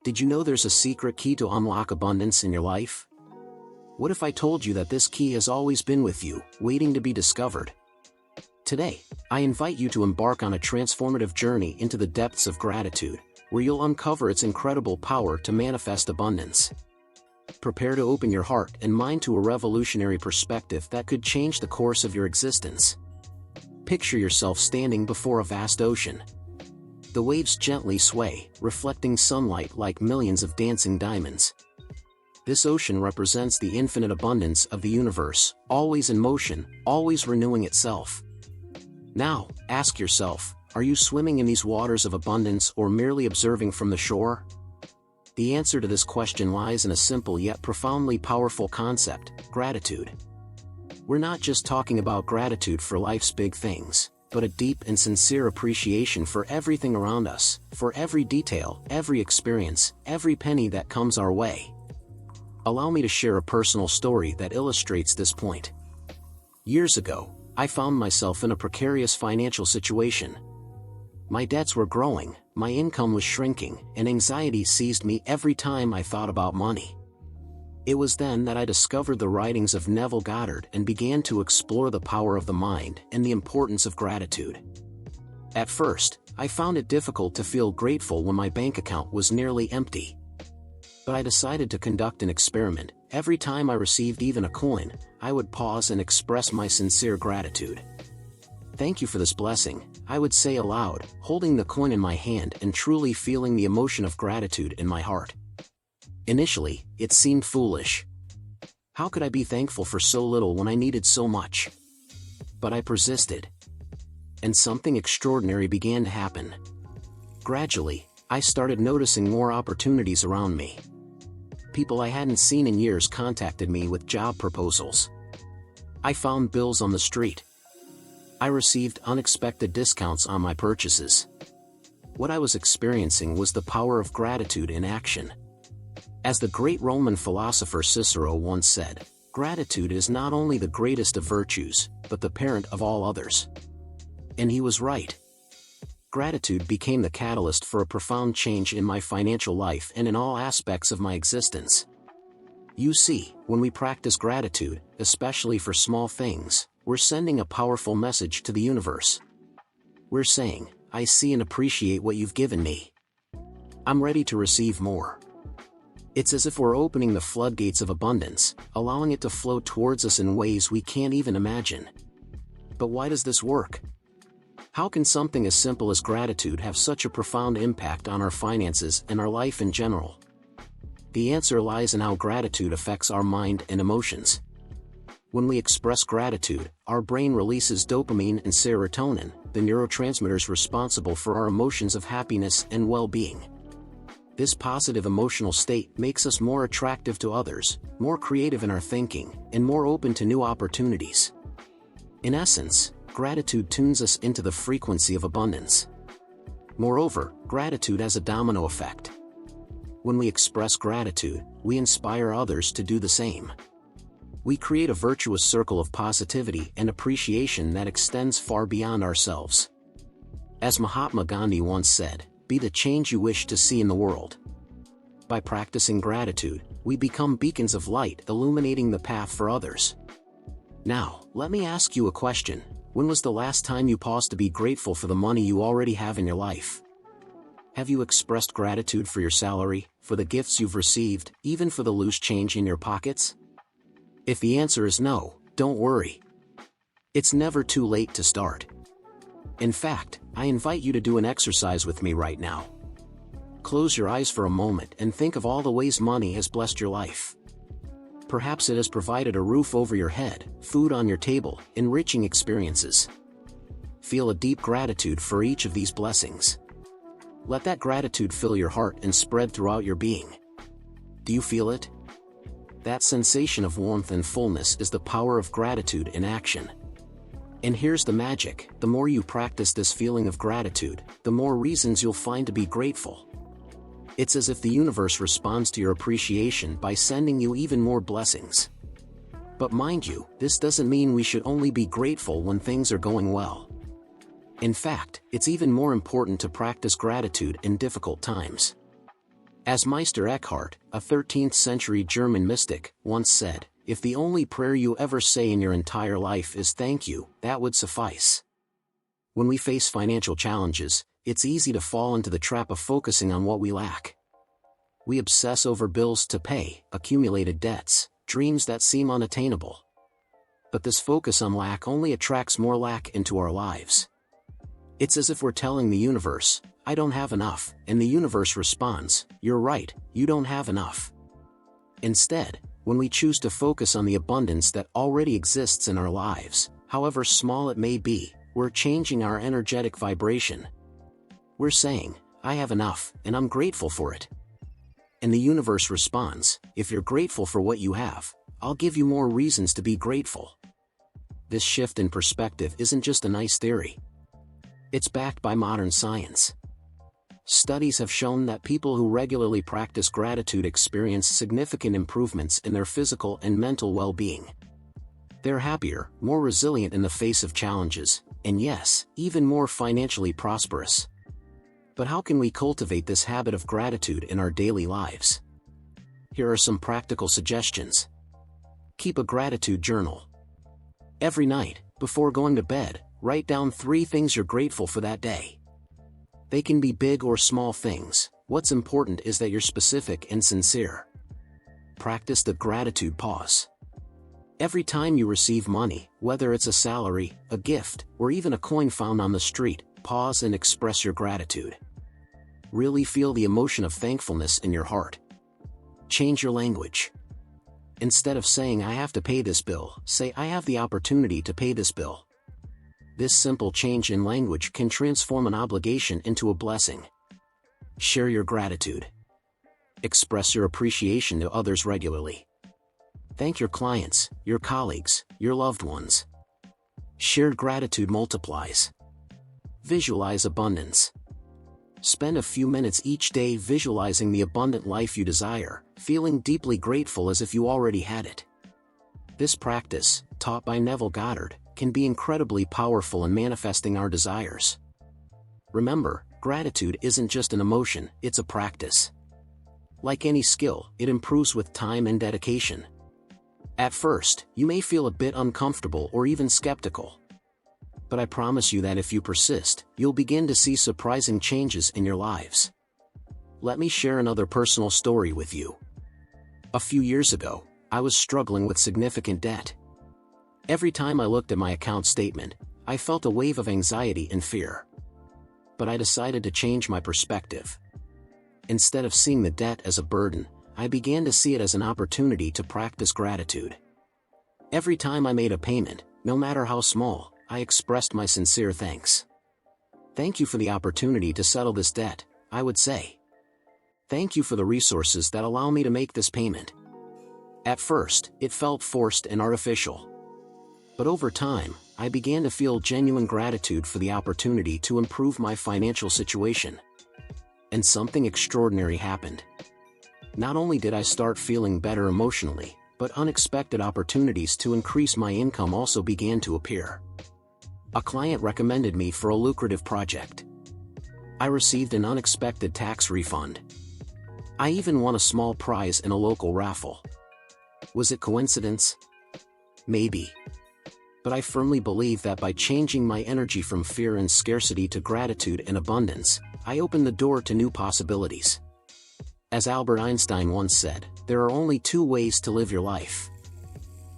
Did you know there's a secret key to unlock abundance in your life? What if I told you that this key has always been with you, waiting to be discovered? Today, I invite you to embark on a transformative journey into the depths of gratitude, where you'll uncover its incredible power to manifest abundance. Prepare to open your heart and mind to a revolutionary perspective that could change the course of your existence. Picture yourself standing before a vast ocean. The waves gently sway, reflecting sunlight like millions of dancing diamonds. This ocean represents the infinite abundance of the universe, always in motion, always renewing itself. Now, ask yourself, are you swimming in these waters of abundance or merely observing from the shore? The answer to this question lies in a simple yet profoundly powerful concept: gratitude. We're not just talking about gratitude for life's big things, but a deep and sincere appreciation for everything around us, for every detail, every experience, every penny that comes our way. Allow me to share a personal story that illustrates this point. Years ago, I found myself in a precarious financial situation. My debts were growing, my income was shrinking, and anxiety seized me every time I thought about money. It was then that I discovered the writings of Neville Goddard and began to explore the power of the mind and the importance of gratitude. At first, I found it difficult to feel grateful when my bank account was nearly empty. But I decided to conduct an experiment. Every time I received even a coin, I would pause and express my sincere gratitude. "Thank you for this blessing," I would say aloud, holding the coin in my hand and truly feeling the emotion of gratitude in my heart. Initially, it seemed foolish. How could I be thankful for so little when I needed so much? But I persisted. And something extraordinary began to happen. Gradually, I started noticing more opportunities around me. People I hadn't seen in years contacted me with job proposals. I found bills on the street. I received unexpected discounts on my purchases. What I was experiencing was the power of gratitude in action. As the great Roman philosopher Cicero once said, "Gratitude is not only the greatest of virtues, but the parent of all others." And he was right. Gratitude became the catalyst for a profound change in my financial life and in all aspects of my existence. You see, when we practice gratitude, especially for small things, we're sending a powerful message to the universe. We're saying, "I see and appreciate what you've given me. I'm ready to receive more." It's as if we're opening the floodgates of abundance, allowing it to flow towards us in ways we can't even imagine. But why does this work? How can something as simple as gratitude have such a profound impact on our finances and our life in general? The answer lies in how gratitude affects our mind and emotions. When we express gratitude, our brain releases dopamine and serotonin, the neurotransmitters responsible for our emotions of happiness and well-being. This positive emotional state makes us more attractive to others, more creative in our thinking, and more open to new opportunities. In essence, gratitude tunes us into the frequency of abundance. Moreover, gratitude has a domino effect. When we express gratitude, we inspire others to do the same. We create a virtuous circle of positivity and appreciation that extends far beyond ourselves. As Mahatma Gandhi once said, "Be the change you wish to see in the world." By practicing gratitude, we become beacons of light illuminating the path for others. Now, let me ask you a question. When was the last time you paused to be grateful for the money you already have in your life? Have you expressed gratitude for your salary, for the gifts you've received, even for the loose change in your pockets? If the answer is no, don't worry. It's never too late to start. In fact, I invite you to do an exercise with me right now. Close your eyes for a moment and think of all the ways money has blessed your life. Perhaps it has provided a roof over your head, food on your table, enriching experiences. Feel a deep gratitude for each of these blessings. Let that gratitude fill your heart and spread throughout your being. Do you feel it? That sensation of warmth and fullness is the power of gratitude in action. And here's the magic: the more you practice this feeling of gratitude, the more reasons you'll find to be grateful. It's as if the universe responds to your appreciation by sending you even more blessings. But mind you, this doesn't mean we should only be grateful when things are going well. In fact, it's even more important to practice gratitude in difficult times. As Meister Eckhart, a 13th century German mystic, once said, "If the only prayer you ever say in your entire life is thank you, that would suffice." When we face financial challenges, it's easy to fall into the trap of focusing on what we lack. We obsess over bills to pay, accumulated debts, dreams that seem unattainable. But this focus on lack only attracts more lack into our lives. It's as if we're telling the universe, "I don't have enough," and the universe responds, "You're right, you don't have enough." Instead, when we choose to focus on the abundance that already exists in our lives, however small it may be, we're changing our energetic vibration. We're saying, "I have enough, and I'm grateful for it." And the universe responds, "If you're grateful for what you have, I'll give you more reasons to be grateful." This shift in perspective isn't just a nice theory. It's backed by modern science. Studies have shown that people who regularly practice gratitude experience significant improvements in their physical and mental well-being. They're happier, more resilient in the face of challenges, and yes, even more financially prosperous. But how can we cultivate this habit of gratitude in our daily lives? Here are some practical suggestions. Keep a gratitude journal. Every night, before going to bed, write down 3 things you're grateful for that day. They can be big or small things. What's important is that you're specific and sincere. Practice the gratitude pause. Every time you receive money, whether it's a salary, a gift, or even a coin found on the street, pause and express your gratitude. Really feel the emotion of thankfulness in your heart. Change your language. Instead of saying, "I have to pay this bill," say, "I have the opportunity to pay this bill." This simple change in language can transform an obligation into a blessing. Share your gratitude. Express your appreciation to others regularly. Thank your clients, your colleagues, your loved ones. Shared gratitude multiplies. Visualize abundance. Spend a few minutes each day visualizing the abundant life you desire, feeling deeply grateful as if you already had it. This practice, taught by Neville Goddard, can be incredibly powerful in manifesting our desires. Remember, gratitude isn't just an emotion, it's a practice. Like any skill, it improves with time and dedication. At first, you may feel a bit uncomfortable or even skeptical. But I promise you that if you persist, you'll begin to see surprising changes in your lives. Let me share another personal story with you. A few years ago, I was struggling with significant debt. Every time I looked at my account statement, I felt a wave of anxiety and fear. But I decided to change my perspective. Instead of seeing the debt as a burden, I began to see it as an opportunity to practice gratitude. Every time I made a payment, no matter how small, I expressed my sincere thanks. "Thank you for the opportunity to settle this debt," I would say. "Thank you for the resources that allow me to make this payment." At first, it felt forced and artificial. But over time, I began to feel genuine gratitude for the opportunity to improve my financial situation. And something extraordinary happened. Not only did I start feeling better emotionally, but unexpected opportunities to increase my income also began to appear. A client recommended me for a lucrative project. I received an unexpected tax refund. I even won a small prize in a local raffle. Was it coincidence? Maybe. But I firmly believe that by changing my energy from fear and scarcity to gratitude and abundance, I opened the door to new possibilities. As Albert Einstein once said, there are only 2 ways to live your life.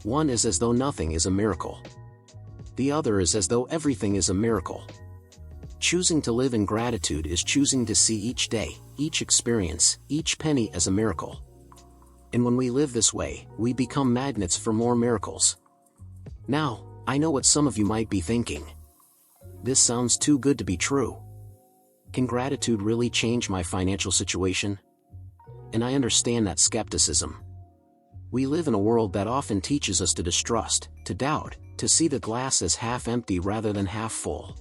One is as though nothing is a miracle. The other is as though everything is a miracle. Choosing to live in gratitude is choosing to see each day, each experience, each penny as a miracle. And when we live this way, we become magnets for more miracles. Now, I know what some of you might be thinking. This sounds too good to be true. Can gratitude really change my financial situation? And I understand that skepticism. We live in a world that often teaches us to distrust, to doubt, to see the glass as half empty rather than half full.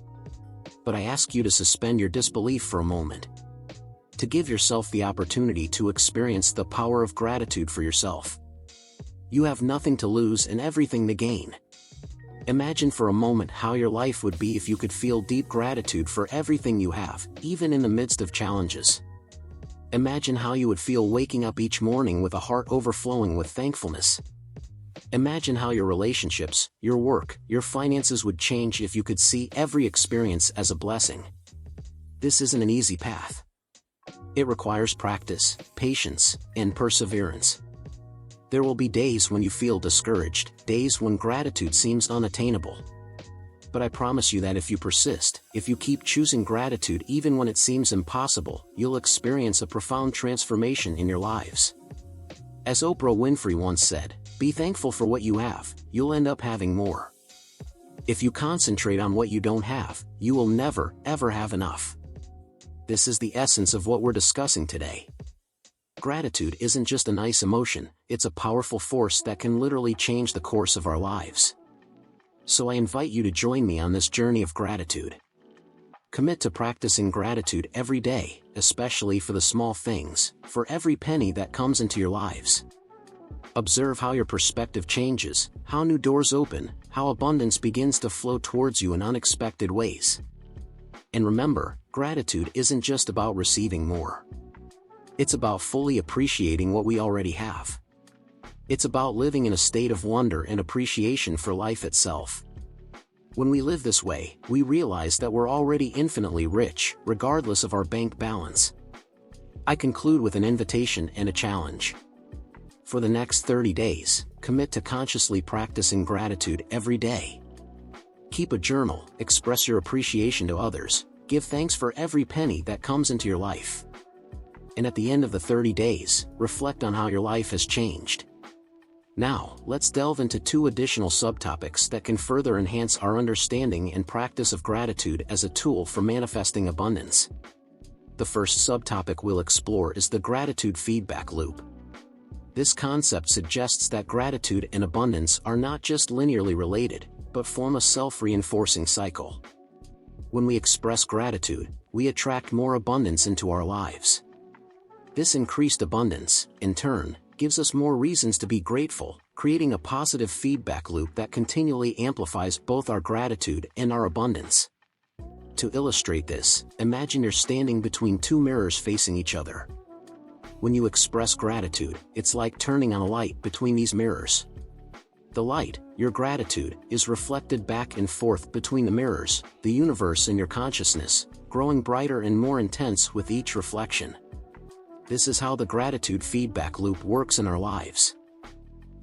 But I ask you to suspend your disbelief for a moment. To give yourself the opportunity to experience the power of gratitude for yourself. You have nothing to lose and everything to gain. Imagine for a moment how your life would be if you could feel deep gratitude for everything you have, even in the midst of challenges. Imagine how you would feel waking up each morning with a heart overflowing with thankfulness. Imagine how your relationships, your work, your finances would change if you could see every experience as a blessing. This isn't an easy path. It requires practice, patience, and perseverance. There will be days when you feel discouraged, days when gratitude seems unattainable. But I promise you that if you persist, if you keep choosing gratitude even when it seems impossible, you'll experience a profound transformation in your lives. As Oprah Winfrey once said, "Be thankful for what you have, you'll end up having more." If you concentrate on what you don't have, you will never, ever have enough. This is the essence of what we're discussing today. Gratitude isn't just a nice emotion, it's a powerful force that can literally change the course of our lives. So I invite you to join me on this journey of gratitude. Commit to practicing gratitude every day, especially for the small things, for every penny that comes into your lives. Observe how your perspective changes, how new doors open, how abundance begins to flow towards you in unexpected ways. And remember, gratitude isn't just about receiving more. It's about fully appreciating what we already have. It's about living in a state of wonder and appreciation for life itself. When we live this way, we realize that we're already infinitely rich, regardless of our bank balance. I conclude with an invitation and a challenge. For the next 30 days, commit to consciously practicing gratitude every day. Keep a journal, express your appreciation to others, give thanks for every penny that comes into your life. And at the end of the 30 days, reflect on how your life has changed. Now, let's delve into 2 additional subtopics that can further enhance our understanding and practice of gratitude as a tool for manifesting abundance. The first subtopic we'll explore is the gratitude feedback loop. This concept suggests that gratitude and abundance are not just linearly related, but form a self-reinforcing cycle. When we express gratitude, we attract more abundance into our lives. This increased abundance, in turn, gives us more reasons to be grateful, creating a positive feedback loop that continually amplifies both our gratitude and our abundance. To illustrate this, imagine you're standing between 2 mirrors facing each other. When you express gratitude, it's like turning on a light between these mirrors. The light, your gratitude, is reflected back and forth between the mirrors, the universe and your consciousness, growing brighter and more intense with each reflection. This is how the gratitude feedback loop works in our lives.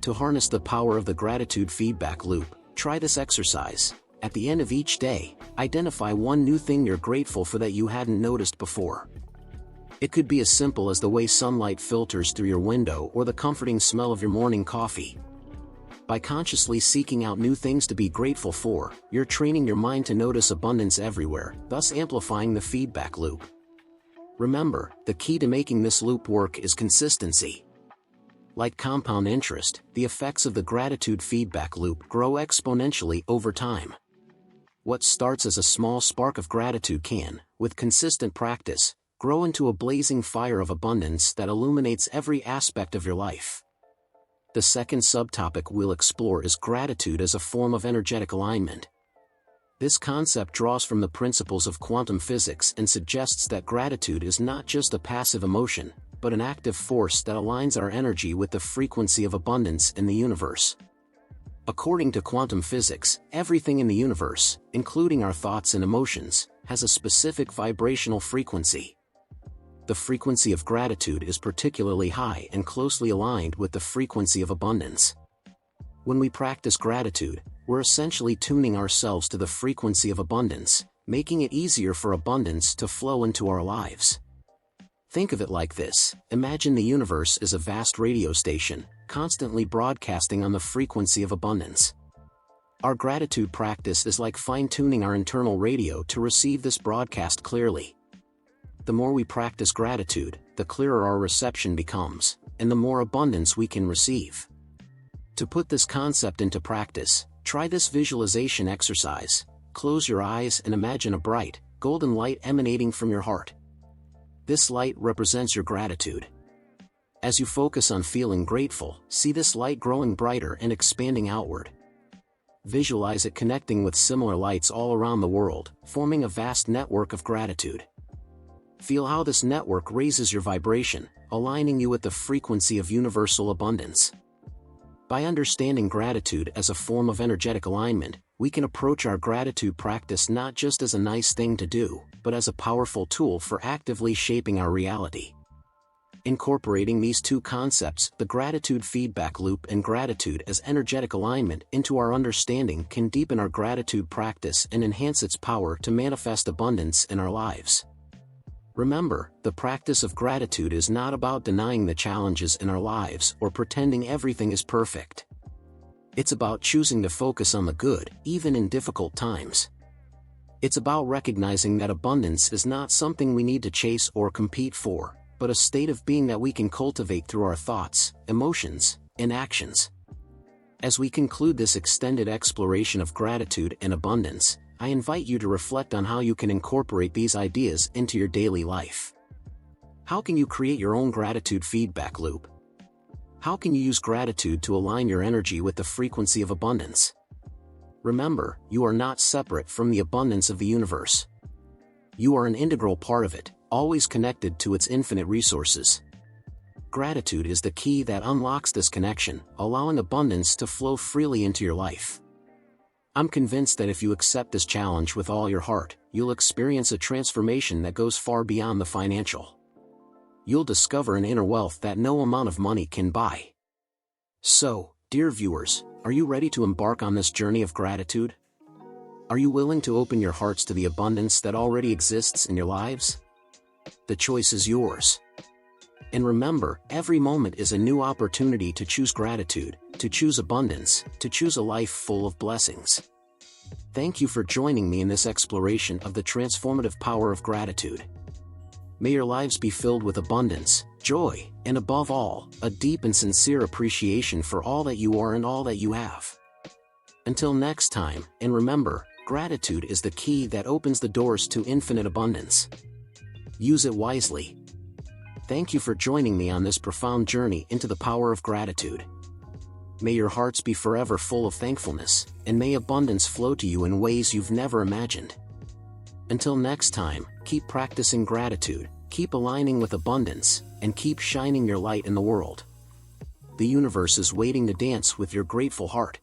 To harness the power of the gratitude feedback loop, try this exercise. At the end of each day, identify one new thing you're grateful for that you hadn't noticed before. It could be as simple as the way sunlight filters through your window or the comforting smell of your morning coffee. By consciously seeking out new things to be grateful for, you're training your mind to notice abundance everywhere, thus amplifying the feedback loop. Remember, the key to making this loop work is consistency. Like compound interest, the effects of the gratitude feedback loop grow exponentially over time. What starts as a small spark of gratitude can, with consistent practice, grow into a blazing fire of abundance that illuminates every aspect of your life. The second subtopic we'll explore is gratitude as a form of energetic alignment. This concept draws from the principles of quantum physics and suggests that gratitude is not just a passive emotion, but an active force that aligns our energy with the frequency of abundance in the universe. According to quantum physics, everything in the universe, including our thoughts and emotions, has a specific vibrational frequency. The frequency of gratitude is particularly high and closely aligned with the frequency of abundance. When we practice gratitude, we're essentially tuning ourselves to the frequency of abundance, making it easier for abundance to flow into our lives. Think of it like this: imagine the universe is a vast radio station, constantly broadcasting on the frequency of abundance. Our gratitude practice is like fine-tuning our internal radio to receive this broadcast clearly. The more we practice gratitude, the clearer our reception becomes, and the more abundance we can receive. To put this concept into practice, try this visualization exercise. Close your eyes and imagine a bright, golden light emanating from your heart. This light represents your gratitude. As you focus on feeling grateful, see this light growing brighter and expanding outward. Visualize it connecting with similar lights all around the world, forming a vast network of gratitude. Feel how this network raises your vibration, aligning you with the frequency of universal abundance. By understanding gratitude as a form of energetic alignment, we can approach our gratitude practice not just as a nice thing to do, but as a powerful tool for actively shaping our reality. Incorporating these two concepts, the gratitude feedback loop and gratitude as energetic alignment, into our understanding can deepen our gratitude practice and enhance its power to manifest abundance in our lives. Remember, the practice of gratitude is not about denying the challenges in our lives or pretending everything is perfect. It's about choosing to focus on the good, even in difficult times. It's about recognizing that abundance is not something we need to chase or compete for, but a state of being that we can cultivate through our thoughts, emotions, and actions. As we conclude this extended exploration of gratitude and abundance, I invite you to reflect on how you can incorporate these ideas into your daily life. How can you create your own gratitude feedback loop? How can you use gratitude to align your energy with the frequency of abundance? Remember, you are not separate from the abundance of the universe. You are an integral part of it, always connected to its infinite resources. Gratitude is the key that unlocks this connection, allowing abundance to flow freely into your life. I'm convinced that if you accept this challenge with all your heart, you'll experience a transformation that goes far beyond the financial. You'll discover an inner wealth that no amount of money can buy. So, dear viewers, are you ready to embark on this journey of gratitude? Are you willing to open your hearts to the abundance that already exists in your lives? The choice is yours. And remember, every moment is a new opportunity to choose gratitude, to choose abundance, to choose a life full of blessings. Thank you for joining me in this exploration of the transformative power of gratitude. May your lives be filled with abundance, joy, and above all, a deep and sincere appreciation for all that you are and all that you have. Until next time, and remember, gratitude is the key that opens the doors to infinite abundance. Use it wisely. Thank you for joining me on this profound journey into the power of gratitude. May your hearts be forever full of thankfulness, and may abundance flow to you in ways you've never imagined. Until next time, keep practicing gratitude, keep aligning with abundance, and keep shining your light in the world. The universe is waiting to dance with your grateful heart.